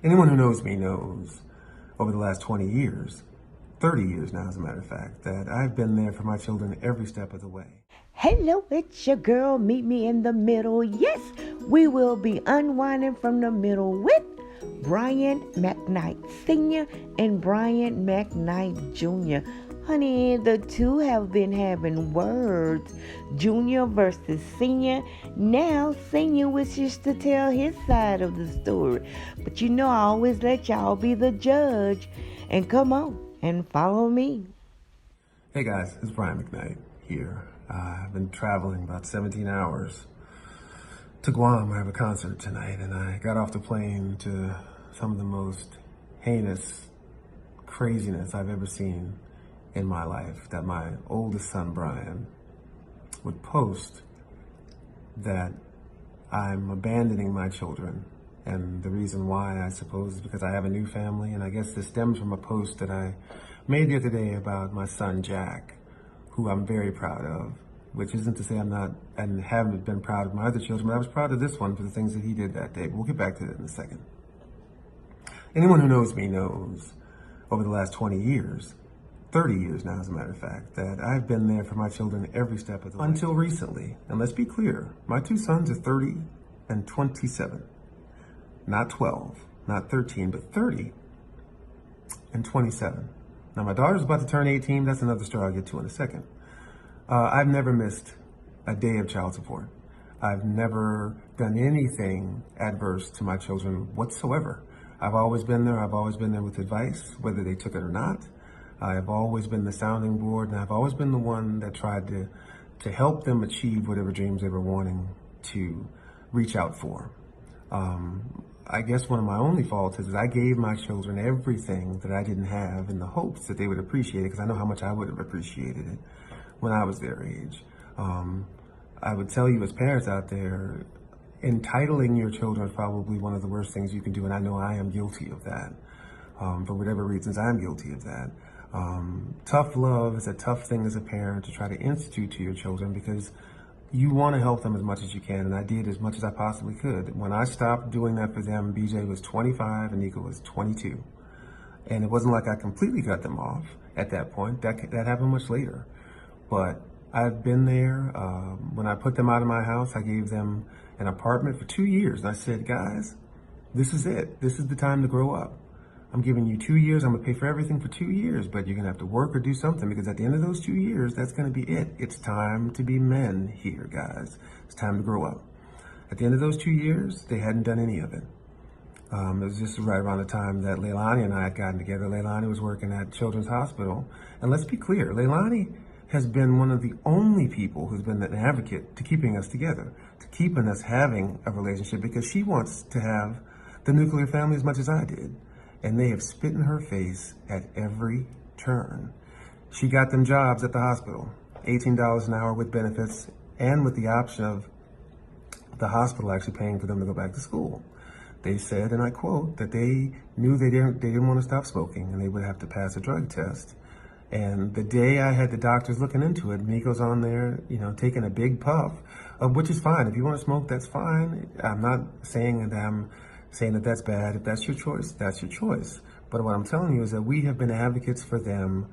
Anyone who knows me knows over the last 20 years, 30 years now, as a matter of fact, that I've been there for my children every step of the way. Hello, it's your girl. Meet me in the middle. Yes, we will be unwinding from the middle with Brian McKnight Sr. and Brian McKnight Jr. Honey, the two have been having words. Junior versus Senior. Now, Senior wishes to tell his side of the story. But you know, I always let y'all be the judge. And come on and follow me. Hey guys, it's Brian McKnight here. I've been traveling about 17 hours to Guam. I have a concert tonight, and I got off the plane to some of the most heinous craziness I've ever seen in my life. That my oldest son, Brian, would post that I'm abandoning my children. And the reason why, I suppose, is because I have a new family. And I guess this stems from a post that I made the other day about my son, Jack, who I'm very proud of, which isn't to say I'm not and haven't been proud of my other children, but I was proud of this one for the things that he did that day. But we'll get back to that in a second. Anyone who knows me knows over the last 20 years, 30 years now, as a matter of fact, that I've been there for my children every step of the way. Until recently. And let's be clear, my two sons are 30 and 27. Not 12, not 13, but 30 and 27. Now, my daughter's about to turn 18. That's another story I'll get to in a second. I've never missed a day of child support. I've never done anything adverse to my children whatsoever. I've always been there. I've always been there with advice, whether they took it or not. I have always been the sounding board, and I've always been the one that tried to help them achieve whatever dreams they were wanting to reach out for. I guess one of my only faults is that I gave my children everything that I didn't have in the hopes that they would appreciate it, because I know how much I would have appreciated it when I was their age. I would tell you, as parents out there, entitling your children is probably one of the worst things you can do, and I know I am guilty of that. For whatever reasons, I'm guilty of that. Tough love is a tough thing as a parent to try to institute to your children, because you want to help them as much as you can, and I did as much as I possibly could. When I stopped doing that for them, BJ was 25 and Nico was 22. And it wasn't like I completely cut them off at that point. That happened much later. But I've been there. When I put them out of my house, I gave them an apartment for 2 years. And I said, guys, this is it. This is the time to grow up. I'm giving you 2 years. I'm going to pay for everything for 2 years, but you're going to have to work or do something, because at the end of those 2 years, that's going to be it. It's time to be men here, guys. It's time to grow up. At the end of those 2 years, they hadn't done any of it. It was just right around the time that Leilani and I had gotten together. Leilani was working at Children's Hospital. And let's be clear, Leilani has been one of the only people who's been an advocate to keeping us together, to keeping us having a relationship, because she wants to have the nuclear family as much as I did. And they have spit in her face at every turn. She got them jobs at the hospital, $18 an hour with benefits, and with the option of the hospital actually paying for them to go back to school. They said, and I quote, that they knew they didn't want to stop smoking, and they would have to pass a drug test. And the day I had the doctors looking into it, Nico's on there, taking a big puff, which is fine. If you want to smoke, that's fine. I'm not saying that that's bad. If that's your choice, that's your choice. But what I'm telling you is that we have been advocates for them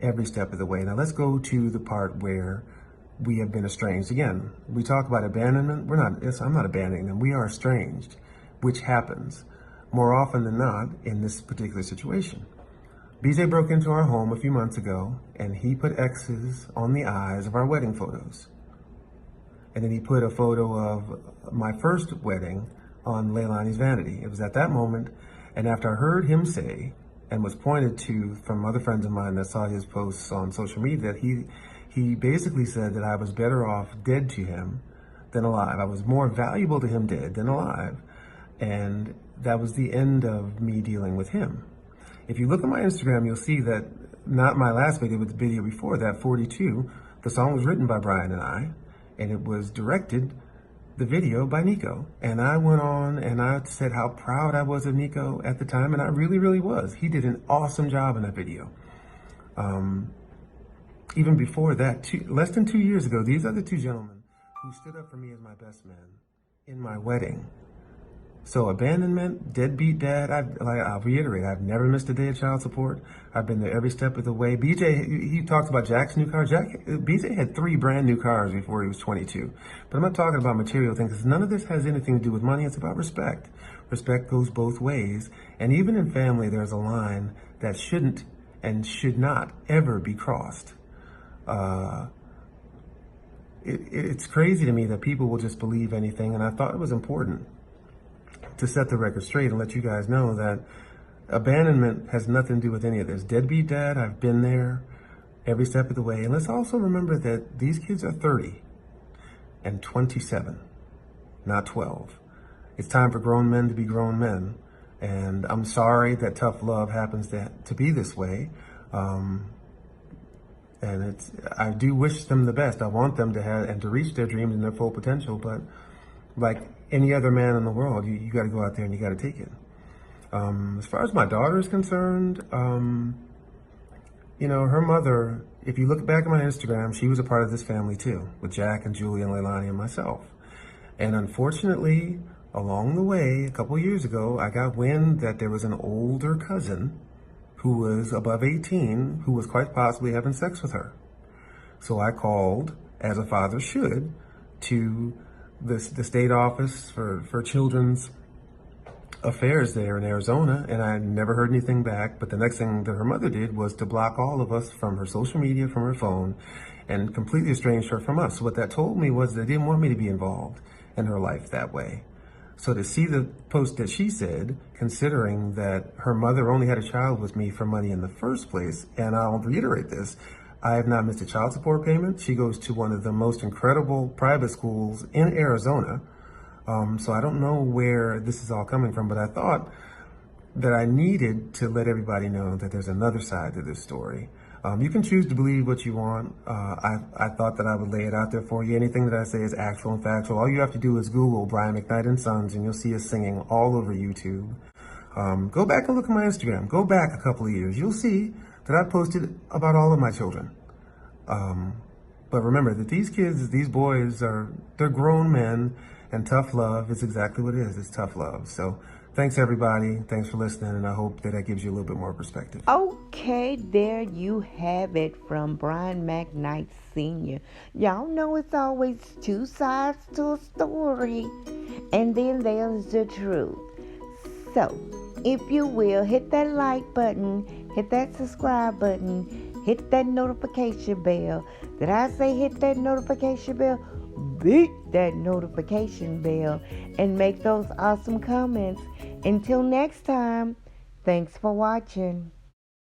every step of the way. Now let's go to the part where we have been estranged. Again, we talk about abandonment. I'm not abandoning them. We are estranged, which happens more often than not in this particular situation. BJ broke into our home a few months ago, and he put X's on the eyes of our wedding photos. And then he put a photo of my first wedding on Leilani's vanity. It was at that moment, and after I heard him say, and was pointed to from other friends of mine that saw his posts on social media, that he basically said that I was better off dead to him than alive. I was more valuable to him dead than alive. And that was the end of me dealing with him. If you look at my Instagram, you'll see that not my last video, but the video before that, 42, the song was written by Brian and I, and it was directed, the video, by Nico. And I went on and I said how proud I was of Nico at the time, and I really, really was. He did an awesome job in that video. Even before that, less than 2 years ago, these are the two gentlemen who stood up for me as my best man in my wedding So abandonment, deadbeat dad. I'll reiterate, I've never missed a day of child support. I've been there every step of the way. BJ, he talked about Jack's new car. BJ had 3 brand new cars before he was 22. But I'm not talking about material things, because none of this has anything to do with money. It's about respect. Respect goes both ways. And even in family, there's a line that shouldn't and should not ever be crossed. It's crazy to me that people will just believe anything, and I thought it was important to set the record straight and let you guys know that abandonment has nothing to do with any of this. Deadbeat dad, I've been there every step of the way. And let's also remember that these kids are 30 and 27, not 12. It's time for grown men to be grown men. And I'm sorry that tough love happens to be this way. And I do wish them the best. I want them to have and to reach their dreams and their full potential. But like any other man in the world, you got to go out there and you got to take it. As far as my daughter is concerned, her mother, if you look back at my Instagram, she was a part of this family too, with Jack and Julie and Leilani and myself. And unfortunately, along the way, a couple years ago, I got wind that there was an older cousin who was above 18, who was quite possibly having sex with her. So I called, as a father should, to the state office for children's affairs there in Arizona, and I never heard anything back. But the next thing that her mother did was to block all of us from her social media, from her phone, and completely estranged her from us. So what that told me was they didn't want me to be involved in her life that way. So to see the post that she said, considering that her mother only had a child with me for money in the first place, and I'll reiterate this, I have not missed a child support payment. She goes to one of the most incredible private schools in Arizona. So I don't know where this is all coming from, but I thought that I needed to let everybody know that there's another side to this story. You can choose to believe what you want. I thought that I would lay it out there for you. Anything that I say is actual and factual. All you have to do is Google Brian McKnight and Sons, and you'll see us singing all over YouTube. Go back and look at my Instagram. Go back a couple of years. You'll see that I posted about all of my children. But remember that these kids, these boys, they're grown men, and tough love is exactly what it is. It's tough love. So thanks, everybody. Thanks for listening, and I hope that gives you a little bit more perspective. Okay, there you have it from Brian McKnight Sr. Y'all know it's always 2 sides to a story, and then there's the truth. So, if you will, hit that like button, hit that subscribe button, hit that notification bell. Did I say hit that notification bell? Beat that notification bell and make those awesome comments. Until next time, thanks for watching.